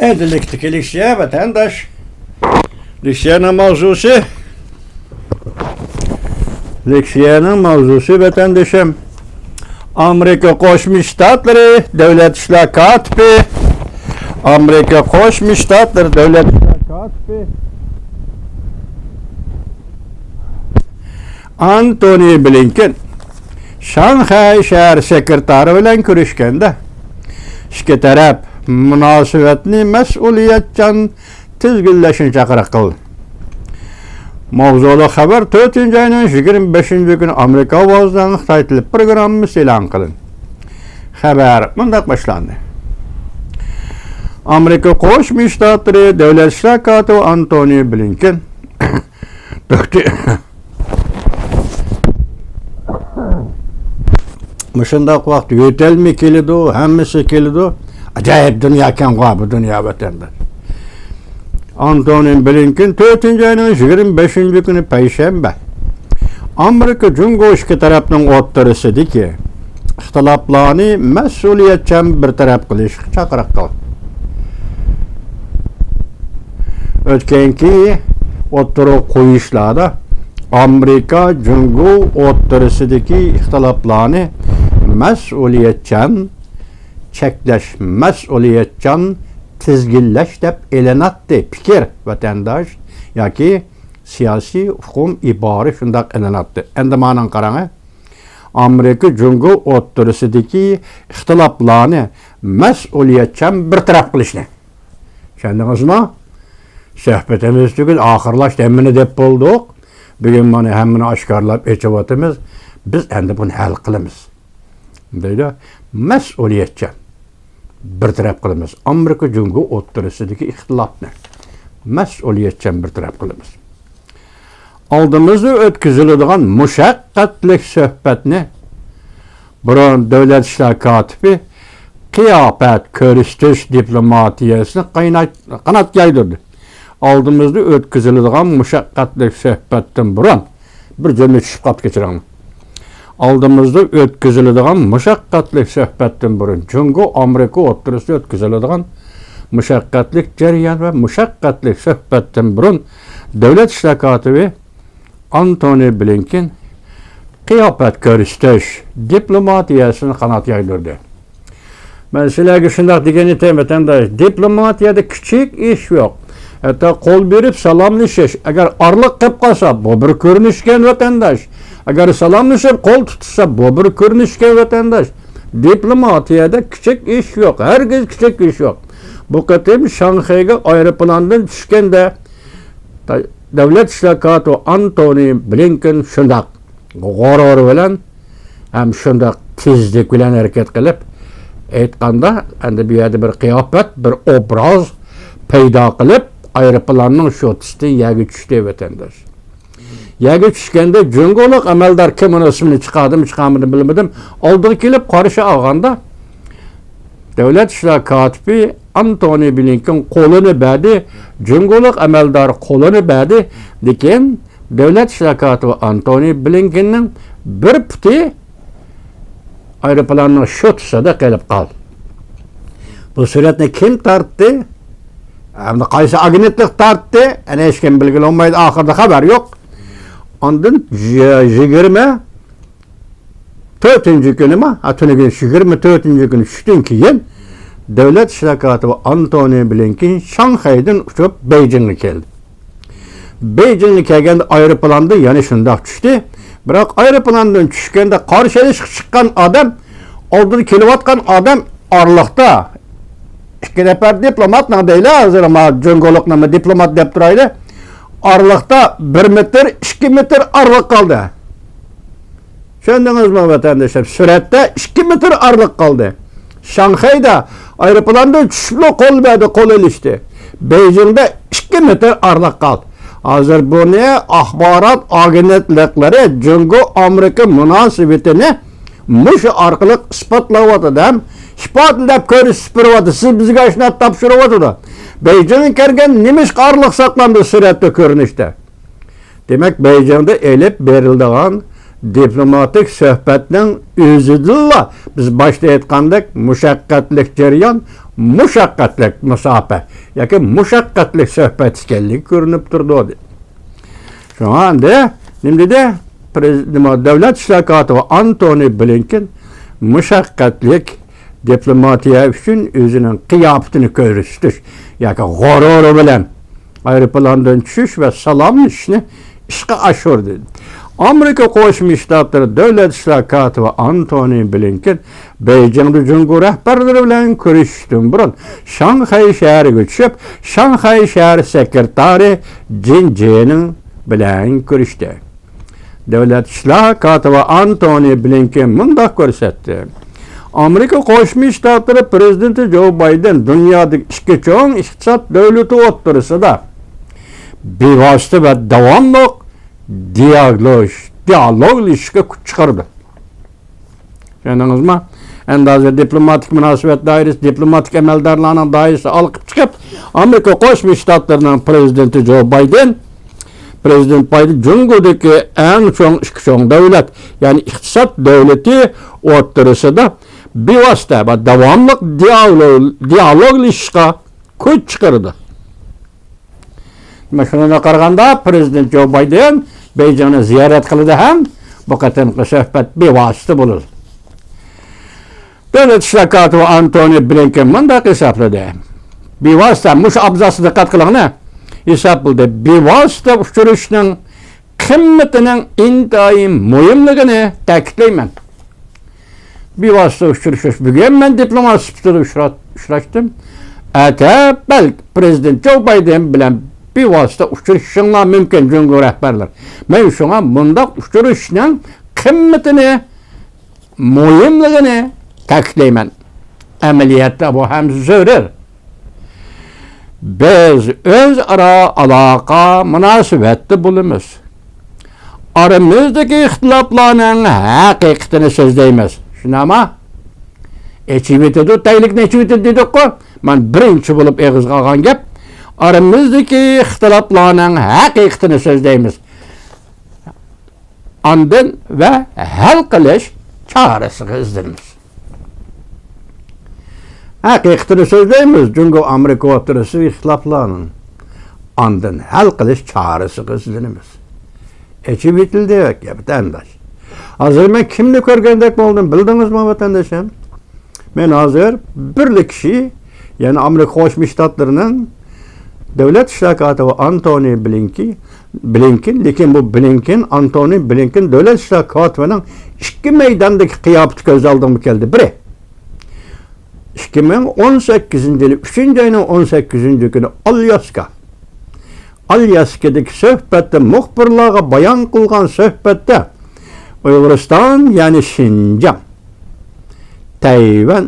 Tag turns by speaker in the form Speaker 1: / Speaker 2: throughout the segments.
Speaker 1: Edilik'teki Likşe vatandaş. Likşe'nin mavzusu. Likşe'nin mavzusu vatandaşım. Amerika Koşmuş Ştatları Devlet İşler Katibi. Amerika Koşmuş Ştatları Devlet İşler Katibi. Antony Blinken Şanghay şehir sekreteri bilen görüşkende iki taraf münasebetini mas'uliyetchan tizginlashni chaqiriq qildi. Mavzuli xabar 4-ayning 25 kuni Amerika ovozidan Xitoy tili programmasi e'lon qilindi. Xabar bunday boshlandi. Amerika Qo'shma Shtatlari Davlat ishlar kotibi Antony Blinken Muşundaq vaqt yo'talmi keladi, hammasi keladi. Acayip dünya ekan bu dünya vatanda. Antony Blinken 4-ayning 25 kuni payshanba Amerika Jungo ikki tarafning o'rtasidagi ixtiloflarni mas'uliyatchan bir taraf qilish chaqiriq qildi. O'tganki o'tiriq qo'yishlarda Amerika Jungo o'rtasidagi ixtiloflarni mas'uliyatchan cheklash, mas'uliyatchan tizginlash deb e'lanatdi fikr vatandosh yoki siyosiy hukm ibora shundoq e'lanatdi. Endi ma'nan qarang. Amerika Jungo o'rtasidagi ixtiloflarni mas'uliyatchan bir taraf qilishni. Tushundingizmi? Suhbatimiz tugul oxirlash demini deb bo'ldik. Bugun mana hammani oshkorlab aytyapmiz. Biz endi buni hal qilamiz. Deydi, mas'uliyatchan bir taraf qilamiz. Amerika Jungo o'rtasidagi ixtilofni mas'uliyatchan bir taraf qilamiz. Oldimizda o'tkaziladigan mushaqqatli suhbatni biron davlat ishlar kotibi qiyofat ko'rsatish diplomatiyasini qanot yaydirdi. Oldimizda o'tkaziladigan mushaqqatli suhbatdan biron bir jumla tushib qolib kechiramiz. Oldimizda o'tkaziladigan mushaqqatli suhbatdan burun Jungo Amerika o'rtasida o'tkaziladigan mushaqqatli jarayon va mushaqqatli suhbatdan burun davlat ishlar kotibi Antony Blinken qiyofat ko'rsatish diplomatiyasini qanot yaydirdi. Men sizlarga shunday degan edim, vatandosh, diplomatiyada kichik ish yo'q. Hatta qo'l berib salomlashish, agar orliq qilib qolsa, bu bir ko'rinishgan vatandosh. Agar salomlashib qo'l tutsa, bu bir ko'rinishgan vatandosh. Diplomatiyada kichik ish yo'q, hargiz kichik ish yo'q. Bu qatim Shanxayga aeroplandan tushganda davlat ishlar kotibi Antony Blinken shundoq g'oror bilan ham shundoq tezlik bilan harakat qilib aytganda, endi bu yerda bir qiyofat, bir obraz paydo qilib aeroplanning sho'tisidan yaga tushdi vatandosh. Yaga tushganda Jungolik amaldor kim uni ismini chiqarmadi bilmadim. Oldiga kelib qarshi olganda davlat ishlar kotibi Antony Blinken qo'lini berdi, Jungolik amaldor qo'lini berdi, lekin davlat ishlar kotibi Antony Blinkenning bir puti aeroplanning sho'tisida qolib qoldi. Bu suratni kim tortdi? Hamda qaysi agentlik tortdi? Ana hech kim bilgili olmaydi, oxirida xabar yo'q. Ondan 24 kunimi, atuniga 24 kuni tushdan keyin davlat ishlar kotibi Antony Blinken Shanxaydan uchib Beijingga keldi. Beijingga kelganda aeroplanda yana shundoq tushdi. Biroq aeroplandan tushganda qarshi chiqqan odam, oldida kelayotgan odam orliqda ikki nafar diplomatni deylar, hozir ma Jungolikni diplomat deb turaydi. Orliqda 1 metr, 2 metr orliq qoldi. Tushundingizmi vatandoshlar? Suratda 2 metr orliq qoldi. Shanxayda aeroplanda tushib qo'l berdi, qo'l ilishdi. Beijingda 2 metr orliq qoldi. Hozir buni axborot agentliklari Jungo Amerika munosabatini mush orqali isbotlayotdi. Isbotlab ko'rsatib beradi. Siz bizga shuni topshirayotdi. Beijingga kirgan nimish orliq saqlandi suratda ko'rinishda. Demak, Beijingda elib berildigan diplomatik söhbetning o'zidilla biz boshda aytgandek mushaqqatli jarayon, mushaqqatli musofa yoki mushaqqatli suhbat ekanligi ko'rinib turdi. Shunda nimada davlat ishlar kotibi Antony Blinken mushaqqatlik diplomatiya uchun o'zining qiyofatini ko'rsatish yoki g'ururi bilan aeroplandan tushish va salomlashishni ishga oshirdi. Amerika Qo'shma Shtatlari davlat ishlar kotibi Antony Blinken Beijingda Jungo rahbarlari bilan ko'rishishdan burun Shanxay shahriga tushib, Shanxay shahri sekretari Jin Jening bilan ko'rishdi. Davlat ishlar kotibi Antony Blinken mundaq ko'rsatdi. Amerika Qo'shma Shtatlari prezidenti Joe Biden dunyodagi ikki cho'ng iqtisod davlati o'rtasida bevosita va davomli dialoglaşışga kuch chiqardi. Tushundingizmi? Endi hozir diplomatik munosabat doirasi, diplomatik amaldorlarning doirasi olib chiqib, Amerika Qo'shma Shtatlarining prezidenti Joe Biden Jungodagi eng cho'ng ikki cho'ng davlat, ya'ni iqtisod davlati o'rtasida bevosita va davomli dialoglaşishga kuch chiqardi. Shunga qaraganda prezident Joe Biden Beijingni ziyorat qildi ham bu qatimqi suhbat bevosita bo'ladi. Davlat ishlar kotibi Antony Blinken mundaq hisobladi. Bevosita mush abzasida diqqat qilinglar. Hisobladi. Bevosita uchrashishning qimmatining intayin muhimligini ta'kidlayman. Bevosita uchrashish bugun men diplomat sifatida uchrashdim. Balki prezident Joe Biden bilan bevosita uchrashishinglar mumkin Jungo rahbarlar. Men shunga bundaq uchrashishning qimmatini, muhimligini ta'kidlayman. Amaliyotda bu ham zarur. Biz o'zaro aloqa munosabatda bo'lamiz. Aramizdagi ixtiloflarning haqiqatini so'zlaymiz. Shunami? Echivitida taylikni echivitida dedik-ku. Men birinchi bo'lib eg'izga olgan gap aramizdagi ixtiloflarning haqiqatini so'zlaymiz. Ondan va hal qilish chorasiga izlaymiz. Haqiqatini so'zlaymiz. Jungo Amerika o'rtasidagi ixtiloflarning ondan hal qilish chorasiga izlaymiz. Echib etildi vatandosh. Hozir men kimni ko'rgandek bo'ldim, bildingizmi vatandoshim? Men hozir birli kishi, ya'ni Amerika Qo'shma Shtatlarining davlat ishlar kotibi Antony Blinken, lekin bu Antony Blinken davlat ishlar kotibining ikki maydondagi qiyofati ko'z oldimga keldi. Biri 2018-yil 3-oyning 18-kuni Alyaskadagi suhbatda muxbirlarga bayon qilgan suhbatda Uyg'uriston, ya'ni Xinjiang, Tayvan,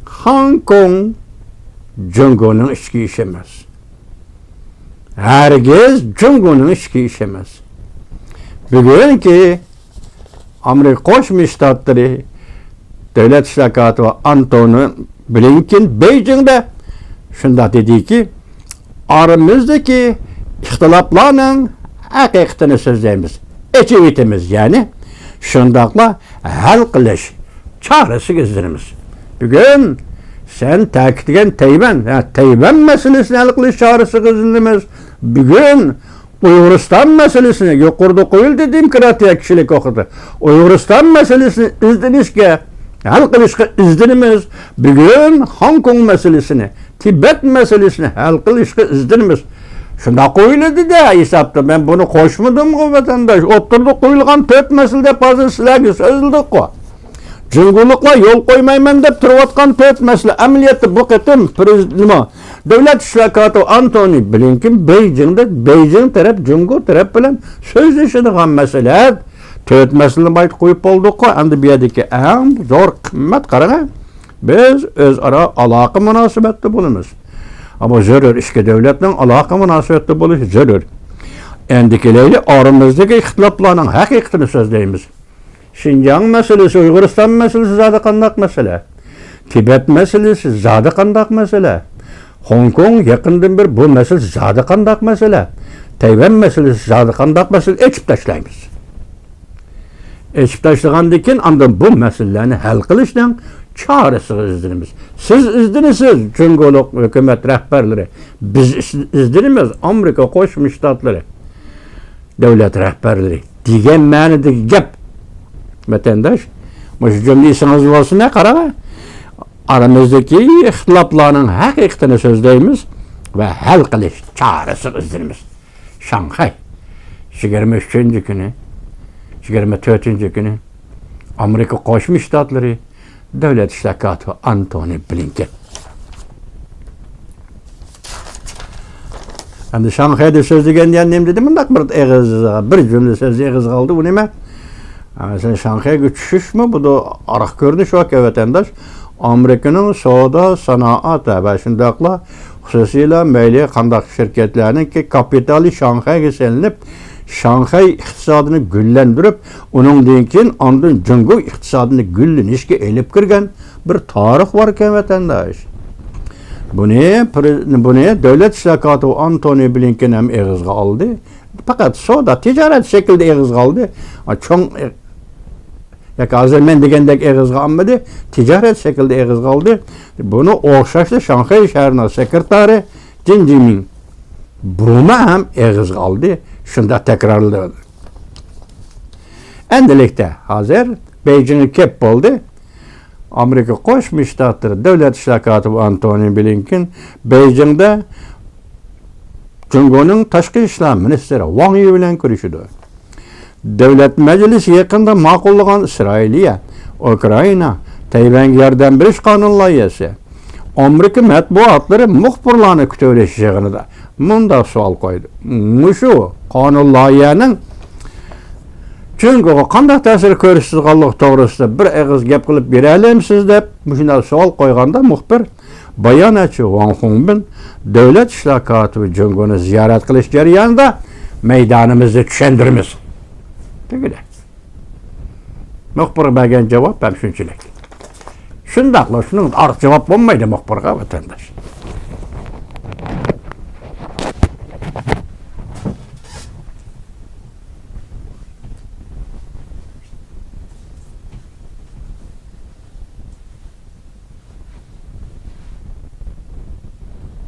Speaker 1: Hong Kong Jungoning ichki ishi emas. Herkes Jungoning ichki ishi emas. Bugungi Amerika Qo'shma Shtatlari davlat ishlar kotibi Antony Blinken Beijingda shunda dediki, aramizdagi ixtiloflarning haqiqatini so'zlaymiz. Echivitimiz, ya'ni shundaqla hal qilish chorasiga izlaymiz. Bugun sen ta'kidlagan Tayvan masalasini hal qilish chorasiga izlaymiz. Bugun Uyg'uriston masalasini yuqorida qo'yildi demokratiya kishilik huquqida. Uyg'uriston masalasini izlanishga, hal qilishga izlaymiz. Bugun Hong Kong masalasini, Tibet masalasini hal qilishga izlaymiz. Shunda qo'yildi-da hisobda. Men buni qo'shmadim-ku vatandosh. O'ttirdi qo'yilgan 4 masalada hozir sizlarga so'zildi-ku. Junguliklar yo'l qo'ymayman deb turayotgan 4 masala amaliyotda bu qatim prezident davlat ishlar kotibi Antony Blinken Beijing taraf Jungo taraf bilan so'zlashadigan masala 4 masalani aytib qo'yib bo'ldik-ku. Endi bu yerdagi eng zo'r qimmat qarang. Biz o'zaro aloqa munosabatda bo'lamiz. Ama zarur ikki davlatning aloqa munosabatda bo'lishi zarur. Endi kelaylik oramizdagi ixtiloflarning haqiqatini so'zlaymiz. Xinjiang masalasi, Uyg'uriston masalasi zodi qandaq masala? Tibet masalasi zodi qandaq masala? Hong Kong yaqindan bir bu masala zodi qandaq masala? Tayvan masalasi zodi qandaq masala? Echib tashlaymiz. Eşip taşlagandan keyin andan bu meselelerni hal qilishdan çarəsini izdirimiz. Siz izdirisiz Cungoluk hökümet rəhbərləri. Biz izdirimiz Amerika Qoşmuş Ştatları devlet rəhbərləri. Degan ma'nidagi gap. Vatandaş, bu cümlesiniz olsun ne qara? Aramızdaki ixtilafların haqiqatini so'zlaymiz ve hal qilish çarəsini izdirimiz. Şanghay 23. günü 24. günü Amerika Qoşmuş Ştatları Devlet İşleri Katibi Antony Blinken. Endi Şanghay'da so'zlagan dedim dedim bundaq bir cümle so'z eg'iz qoldi. Bu nima? Mesela Şanghay'a düşüş mü? Bu da araq görünüş var ki vatandaş. Amerika'nın savdo sanoati ve shundaqla xususiyla mayli qandaq şirketlerinin ki kapitali Şanghay'a selinib Şanghay iqtisodini gullantirib, uningdan keyin ondan Jungo iqtisodini gullanishga elib kirgan bir tarix var ekan vatandaş. Buni Devlet İşleri Katibi Antony Blinken ham eg'izga oldi. Faqat savdo tijorat shaklida eg'izga oldi. Cho'ng yoki hozir men degandek eg'izga olmadi, tijorat shaklida eg'izga oldi. Buni o'xshashli Şanghay shahrining sekretari Jin Jimin buni ham eg'izga oldi. Şunda tekrarladı. Endilikte hazır Beijing'e kep oldu. Amerika Qoşmuş Ştatları Devlet İşleri Katibi Antony Blinken Beijing'de Jungo'nun Tashqi ishlar ministri Wang Yi bilan görüşdü. Devlet Meclisi yakında ma'qullagan İsrailiya, Ukrayna, Tayvanga yordam berish qonun loyihasi Amerika matbuotlari muxbirlarni kutaverishig'ida bunda savol qo'ydi. Mushu qonun loyihaning Jungo'ga qanday ta'sir ko'rsatganligi to'g'risida bir og'iz gap qilib bera olamsiz deb shunday savol qo'yganda muxbir bayonotchi Wang Hongbin Devlet İşleri Katibi Jungo'ni ziyorat qilish jarayonida maydonimizni tushuntiramiz. Degidi. Muxbir bergan javob ham shunchalik. Shundaqla shuning ortiq javob bo'lmaydi muxbirga vatandosh.